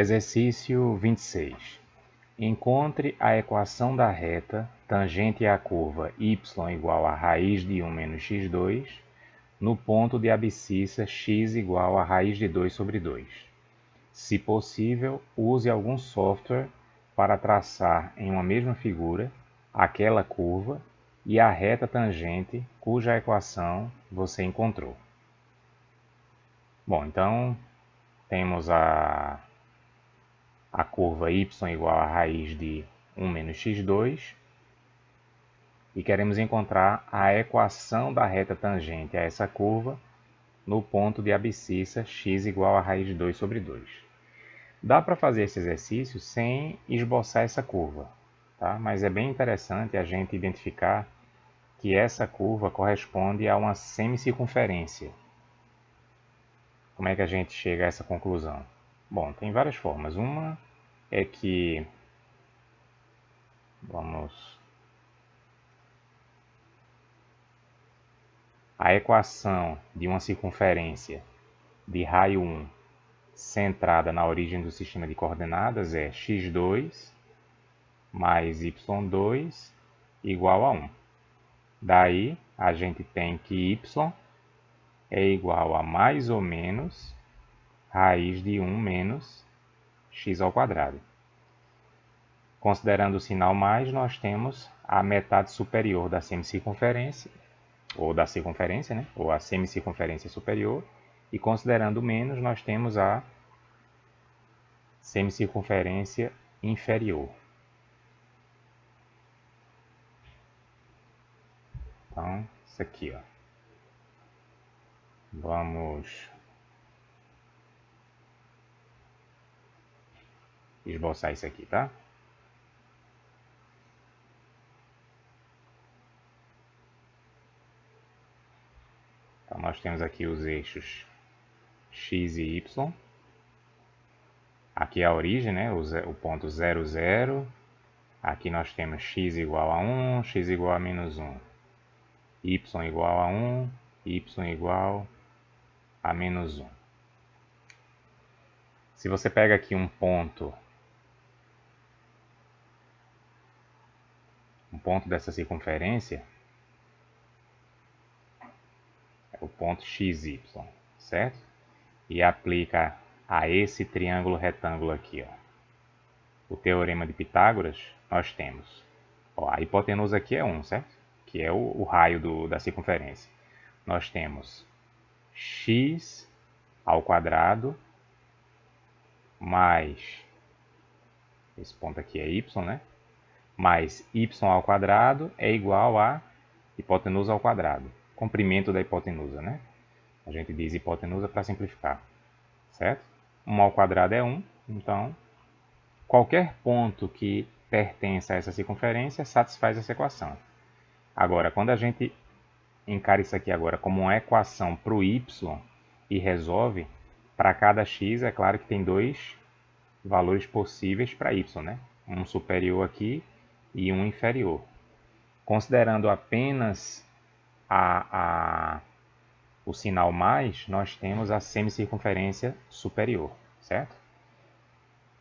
Exercício 26. Encontre a equação da reta tangente à curva y igual a raiz de 1 menos x2 no ponto de abscissa x igual a raiz de 2 sobre 2. Se possível, use algum software para traçar em uma mesma figura aquela curva e a reta tangente cuja equação você encontrou. Bom, então temos a curva y igual a raiz de 1 menos x2 e queremos encontrar a equação da reta tangente a essa curva no ponto de abscissa x igual a raiz de 2 sobre 2. Dá para fazer esse exercício sem esboçar essa curva, tá? Mas é bem interessante a gente identificar que essa curva corresponde a uma semicircunferência. Como é que a gente chega a essa conclusão? Bom, tem várias formas. Uma é que a equação de uma circunferência de raio 1 centrada na origem do sistema de coordenadas é x2 mais y2 igual a 1. Daí a gente tem que y é igual a mais ou menos raiz de 1 menos x ao quadrado. Considerando o sinal mais, nós temos a metade superior da semicircunferência, ou da circunferência, né? Ou a semicircunferência superior, e considerando menos, nós temos a semicircunferência inferior. Então, isso aqui, ó. Vamos esboçar isso aqui, tá? Então, nós temos aqui os eixos x e y. Aqui é a origem, né? O ponto 0, 0. Aqui nós temos x igual a 1, x igual a menos 1. Y igual a 1, y igual a menos 1. Se você pega aqui um ponto dessa circunferência, é o ponto XY, certo? E aplica a esse triângulo retângulo aqui, ó, o teorema de Pitágoras, nós temos, ó, a hipotenusa aqui é 1, certo? Que é o raio da circunferência. Nós temos x ao quadrado mais, esse ponto aqui é y, né? Mais y ao quadrado é igual a hipotenusa ao quadrado. Comprimento da hipotenusa, né? A gente diz hipotenusa para simplificar, certo? 1 ao quadrado é 1, então qualquer ponto que pertença a essa circunferência satisfaz essa equação. Agora, quando a gente encara isso aqui agora como uma equação para o y e resolve, para cada x, é claro que tem dois valores possíveis para y, né? Um superior aqui e um inferior. Considerando apenas o sinal mais, nós temos a semicircunferência superior, certo?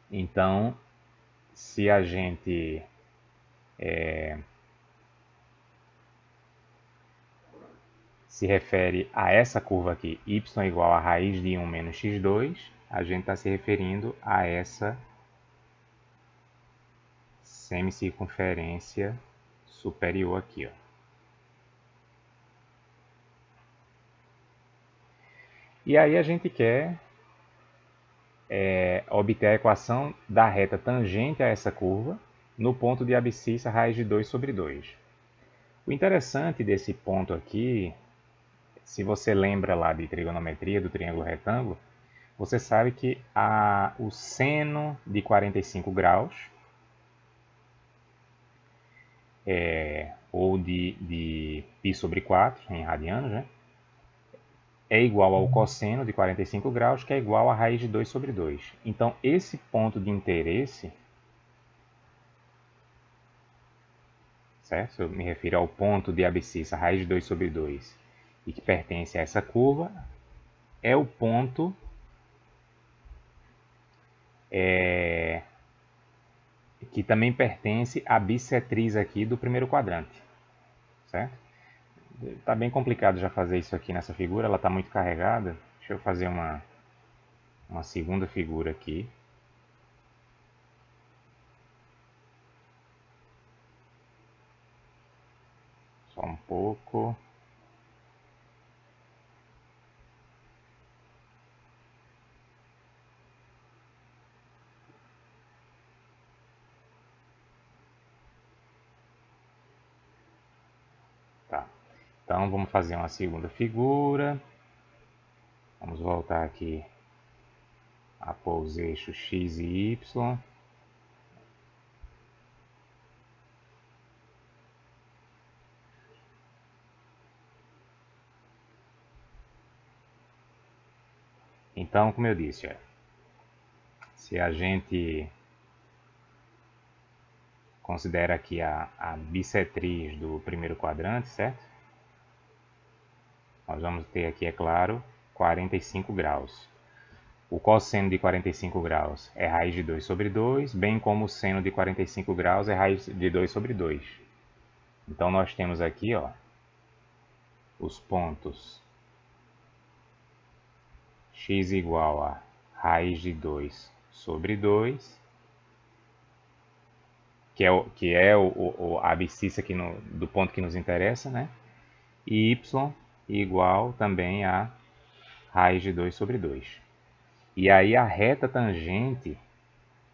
Então, se a gente se refere a essa curva aqui, y igual a raiz de 1 menos x2, a gente está se referindo a essa semicircunferência superior aqui, ó. E aí a gente quer obter a equação da reta tangente a essa curva no ponto de abscissa raiz de 2 sobre 2. O interessante desse ponto aqui, se você lembra lá de trigonometria do triângulo retângulo, você sabe que o seno de 45 graus, ou de π sobre 4 em radianos, né? É igual ao cosseno de 45 graus, que é igual a raiz de 2 sobre 2. Então, esse ponto de interesse, certo? Se eu me refiro ao ponto de abscissa raiz de 2 sobre 2 e que pertence a essa curva, é o ponto que também pertence à bissetriz aqui do primeiro quadrante, certo? Tá bem complicado já fazer isso aqui nessa figura, ela está muito carregada. Deixa eu fazer uma segunda figura aqui. Só um pouco. Tá. Então vamos fazer uma segunda figura. Vamos voltar aqui a pôr os eixos x e y. Então, como eu disse, se a gente considera aqui a bissetriz do primeiro quadrante, certo? Nós vamos ter aqui, é claro, 45 graus. O cosseno de 45 graus é raiz de 2 sobre 2, bem como o seno de 45 graus é raiz de 2 sobre 2. Então, nós temos aqui os pontos x igual a raiz de 2 sobre 2, que é a abscissa aqui do ponto que nos interessa, né? E y igual também a raiz de 2 sobre 2. E aí a reta tangente,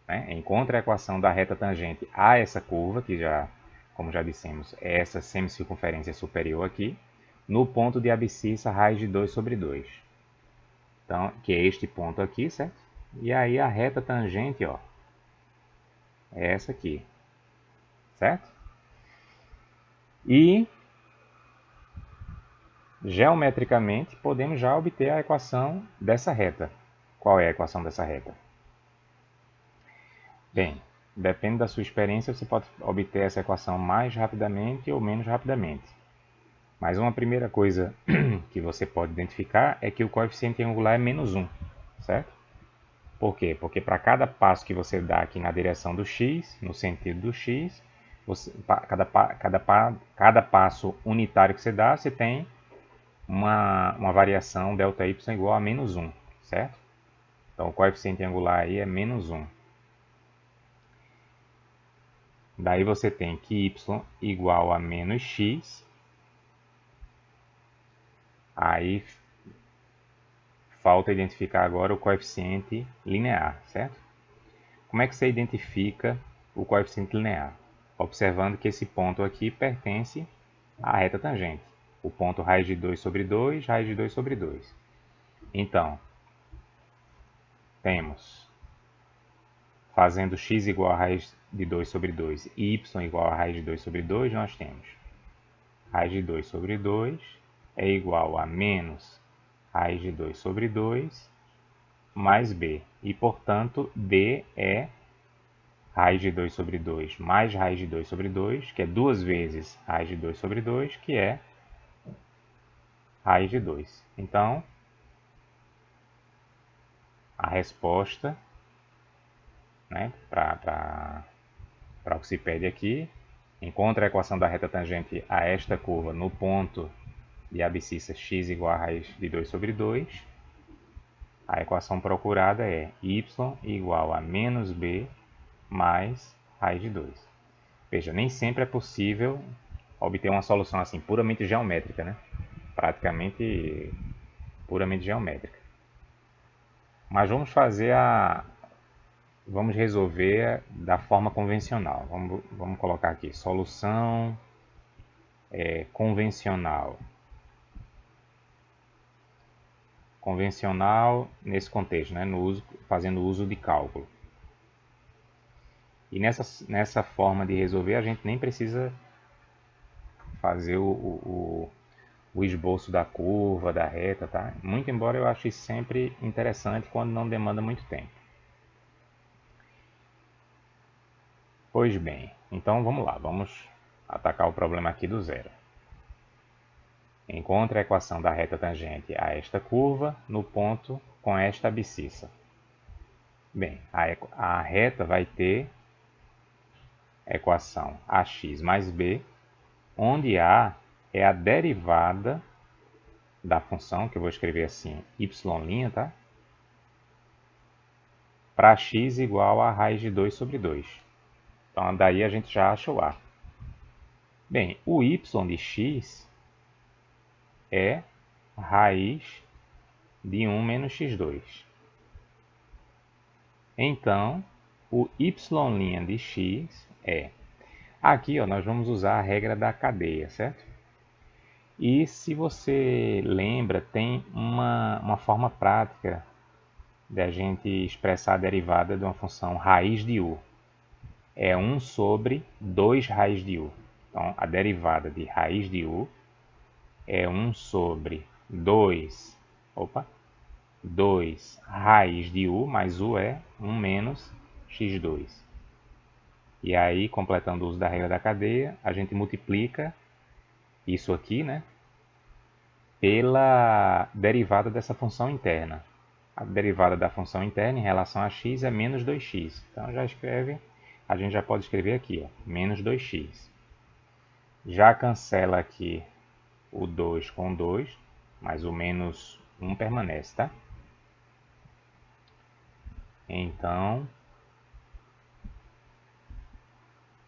né? Encontra a equação da reta tangente a essa curva, que já, como já dissemos, é essa semicircunferência superior aqui, no ponto de abscissa raiz de 2 sobre 2. Então, que é este ponto aqui, certo? E aí a reta tangente, é essa aqui, certo? E geometricamente podemos já obter a equação dessa reta. Qual é a equação dessa reta? Bem, depende da sua experiência, você pode obter essa equação mais rapidamente ou menos rapidamente. Mas uma primeira coisa que você pode identificar é que o coeficiente angular é menos 1, certo? Por quê? Porque para cada passo que você dá aqui na direção do x, no sentido do x, cada passo unitário que você dá, você tem uma variação ΔY igual a menos 1, certo? Então o coeficiente angular aí é menos 1. Daí você tem que y igual a menos x. Aí falta identificar agora o coeficiente linear, certo? Como é que você identifica o coeficiente linear? Observando que esse ponto aqui pertence à reta tangente. O ponto raiz de 2 sobre 2, raiz de 2 sobre 2. Então, temos, fazendo x igual a raiz de 2 sobre 2 e y igual a raiz de 2 sobre 2, nós temos raiz de 2 sobre 2 é igual a menos raiz de 2 sobre 2 mais b. E, portanto, b é raiz de 2 sobre 2 mais raiz de 2 sobre 2, que é duas vezes raiz de 2 sobre 2, que é raiz de 2. Então, a resposta, né, para o que se pede aqui, encontra a equação da reta tangente a esta curva no ponto de abscissa x igual a raiz de 2 sobre 2. A equação procurada é y igual a menos b mais raiz de 2. Veja, nem sempre é possível obter uma solução assim puramente geométrica, né? Praticamente puramente geométrica. Mas vamos resolver da forma convencional. Vamos colocar aqui solução convencional. Convencional nesse contexto, né? Fazendo uso de cálculo. E nessa forma de resolver, a gente nem precisa fazer o esboço da curva, da reta, tá? Muito embora eu ache sempre interessante quando não demanda muito tempo. Pois bem, então vamos lá, vamos atacar o problema aqui do zero. Encontre a equação da reta tangente a esta curva no ponto com esta abscissa. Bem, a reta vai ter a equação ax mais b, onde a é a derivada da função, que eu vou escrever assim, y', tá? Para x igual a raiz de 2 sobre 2. Então, daí a gente já acha o a. Bem, o y de x é raiz de 1 menos x2. Então, o y' de x é... Aqui, ó, nós vamos usar a regra da cadeia, certo? E se você lembra, tem uma forma prática de a gente expressar a derivada de uma função raiz de u. É 1 sobre 2 raiz de u. Então, a derivada de raiz de u é 1 sobre 2, 2 raiz de u, mais u é 1 menos x2. E aí, completando o uso da regra da cadeia, a gente multiplica isso aqui, né, pela derivada dessa função interna. A derivada da função interna em relação a x é menos 2x. Então, a gente já pode escrever aqui, ó, menos 2x. Já cancela aqui o 2 com 2, mas o menos 1 permanece, tá? Então,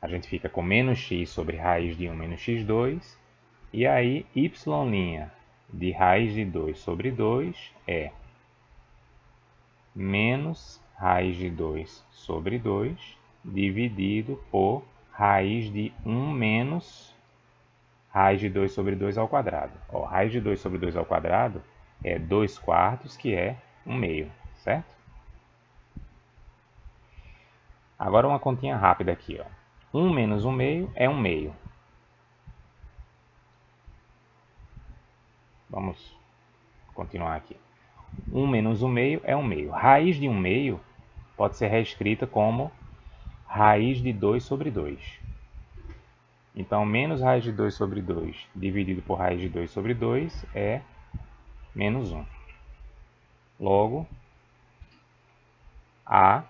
a gente fica com menos x sobre raiz de 1 menos x2. E aí, y' de raiz de 2 sobre 2 é menos raiz de 2 sobre 2 dividido por raiz de 1 menos raiz de 2 sobre 2 ao quadrado. Ó, raiz de 2 sobre 2 ao quadrado é 2 quartos, que é 1 meio, certo? Agora uma continha rápida aqui, ó. 1 menos 1 meio é 1 meio. Vamos continuar aqui. 1 menos 1 meio é 1 meio. Raiz de 1 meio pode ser reescrita como raiz de 2 sobre 2. Então, menos raiz de 2 sobre 2 dividido por raiz de 2 sobre 2 é menos 1. Logo, a,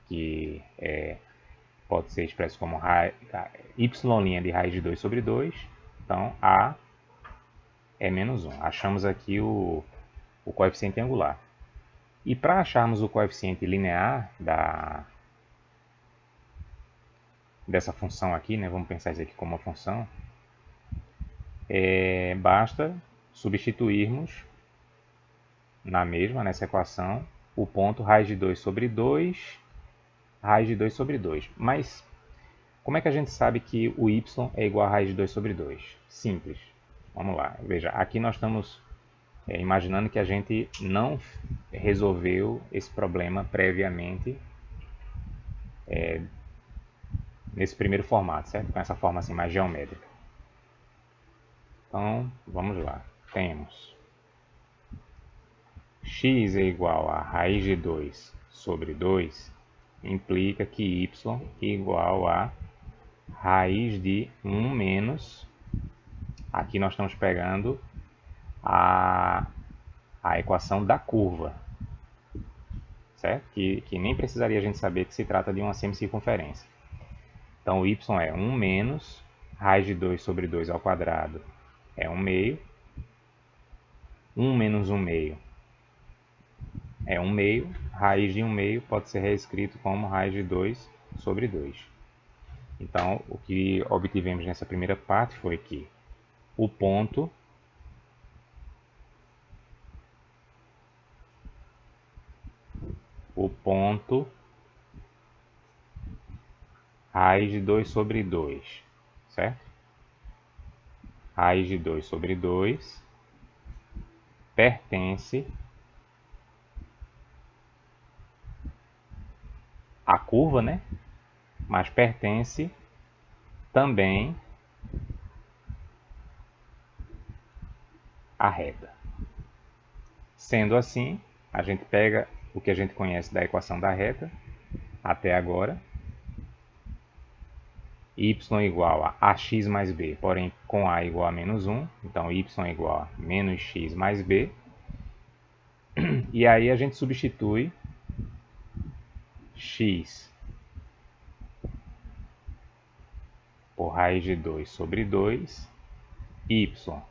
que pode ser expresso como y' de raiz de 2 sobre 2, então a é menos 1. Achamos aqui o coeficiente angular. E para acharmos o coeficiente linear dessa função aqui, né, vamos pensar isso aqui como uma função, basta substituirmos nessa equação, o ponto raiz de 2 sobre 2, raiz de 2 sobre 2. Mas como é que a gente sabe que o y é igual a raiz de 2 sobre 2? Simples. Vamos lá. Veja, aqui nós estamos imaginando que a gente não resolveu esse problema previamente nesse primeiro formato, certo? Com essa forma assim mais geométrica. Então, vamos lá. Temos x é igual a raiz de 2 sobre 2, implica que y é igual a raiz de 1 menos, aqui nós estamos pegando a equação da curva, certo? Que nem precisaria a gente saber que se trata de uma semicircunferência. Então, o y é 1 menos raiz de 2 sobre 2 ao quadrado é 1 meio. 1 menos 1 meio é 1 meio. Raiz de 1 meio pode ser reescrito como raiz de 2 sobre 2. Então, o que obtivemos nessa primeira parte foi que o ponto raiz de 2 sobre 2, certo? Raiz de 2 sobre 2 pertence à curva, né? Mas pertence também à reta. Sendo assim, a gente pega o que a gente conhece da equação da reta até agora, y igual a ax mais b, porém com a igual a menos 1, então y igual a menos x mais b, e aí a gente substitui x por raiz de 2 sobre 2, y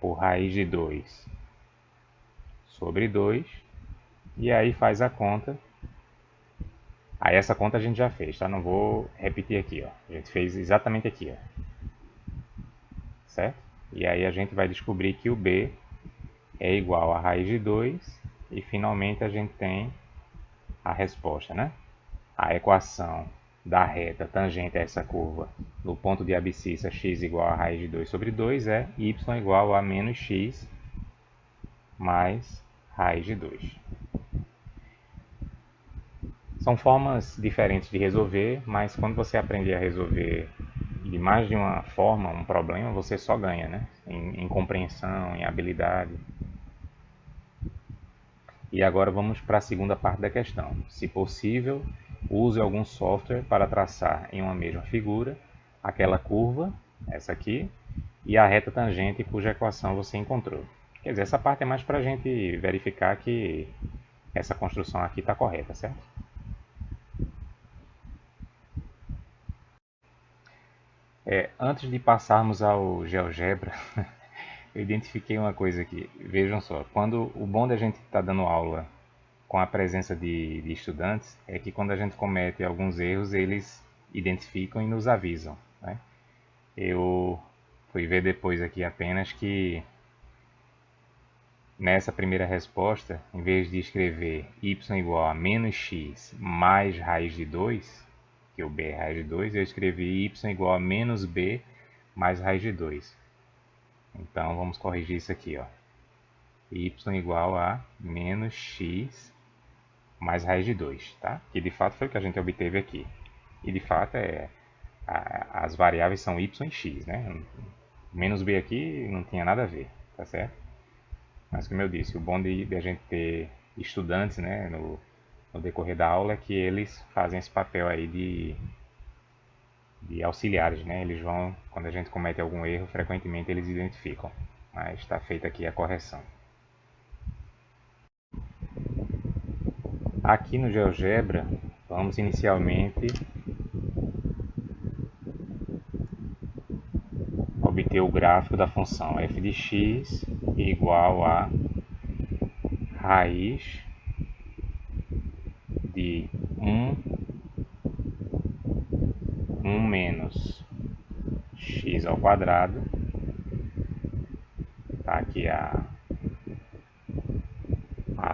por raiz de 2 sobre 2, e aí faz a conta. Aí essa conta a gente já fez, tá? Não vou repetir aqui, ó. A gente fez exatamente aqui, ó. Certo? E aí a gente vai descobrir que o b é igual a raiz de 2 e finalmente a gente tem a resposta, né? A equação da reta tangente a essa curva no ponto de abscissa x igual a raiz de 2 sobre 2 é y igual a menos x mais raiz de 2. São formas diferentes de resolver, mas quando você aprender a resolver de mais de uma forma um problema, você só ganha, né? Em compreensão, em habilidade. E agora vamos para a segunda parte da questão. Se possível, use algum software para traçar em uma mesma figura aquela curva, essa aqui, e a reta tangente cuja equação você encontrou. Quer dizer, essa parte é mais para a gente verificar que essa construção aqui está correta, certo? Antes de passarmos ao GeoGebra, eu identifiquei uma coisa aqui. Vejam só, quando o bom da gente estar dando aula com a presença de estudantes é que quando a gente comete alguns erros, eles identificam e nos avisam, né? Eu fui ver depois aqui apenas que nessa primeira resposta, em vez de escrever y igual a menos x mais raiz de 2, que o b é raiz de 2, eu escrevi y igual a menos b mais raiz de 2. Então vamos corrigir isso aqui, ó. Y igual a menos x mais raiz de 2, tá? Que de fato foi o que a gente obteve aqui. E de fato as variáveis são y e x, né? Menos b aqui não tinha nada a ver, tá certo? Mas como eu disse, o bom de a gente ter estudantes, né, no decorrer da aula é que eles fazem esse papel aí de auxiliares, né? Eles vão, quando a gente comete algum erro, frequentemente eles identificam. Mas está feita aqui a correção. Aqui no GeoGebra, vamos inicialmente obter o gráfico da função f de x igual a raiz de 1 menos x ao quadrado. Tá aqui a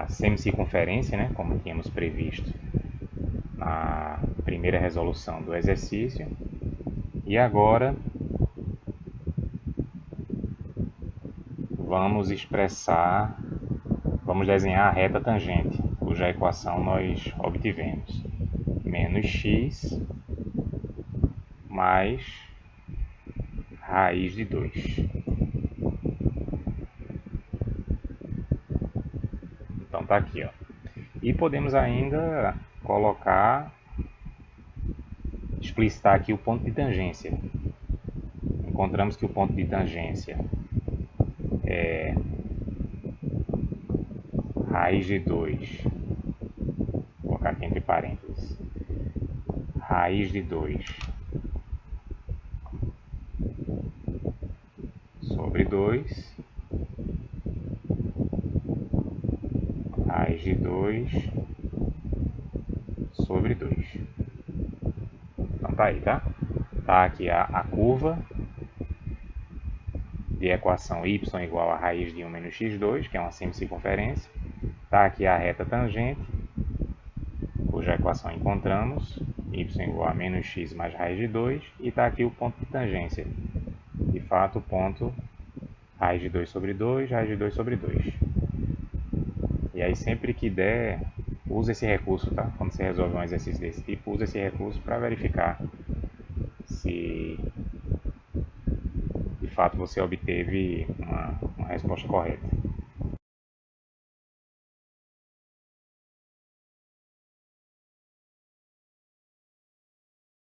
semicircunferência, né, como tínhamos previsto na primeira resolução do exercício. E agora vamos desenhar a reta tangente, cuja equação nós obtivemos. Menos x mais raiz de 2. Então tá aqui, ó. E podemos ainda explicitar aqui o ponto de tangência. Encontramos que o ponto de tangência é raiz de 2, vou colocar aqui entre parênteses, raiz de 2 sobre 2, raiz de 2 sobre 2. Então tá aí, tá? Tá aqui a curva de equação y igual a raiz de 1 menos x2, que é uma semicircunferência. Tá aqui a reta tangente, cuja equação encontramos, y igual a menos x mais raiz de 2, e está aqui o ponto de tangência. De fato, o ponto raiz de 2 sobre 2, raiz de 2 sobre 2. E aí, sempre que der, use esse recurso, tá? Quando você resolve um exercício desse tipo, use esse recurso para verificar se de fato você obteve uma resposta correta.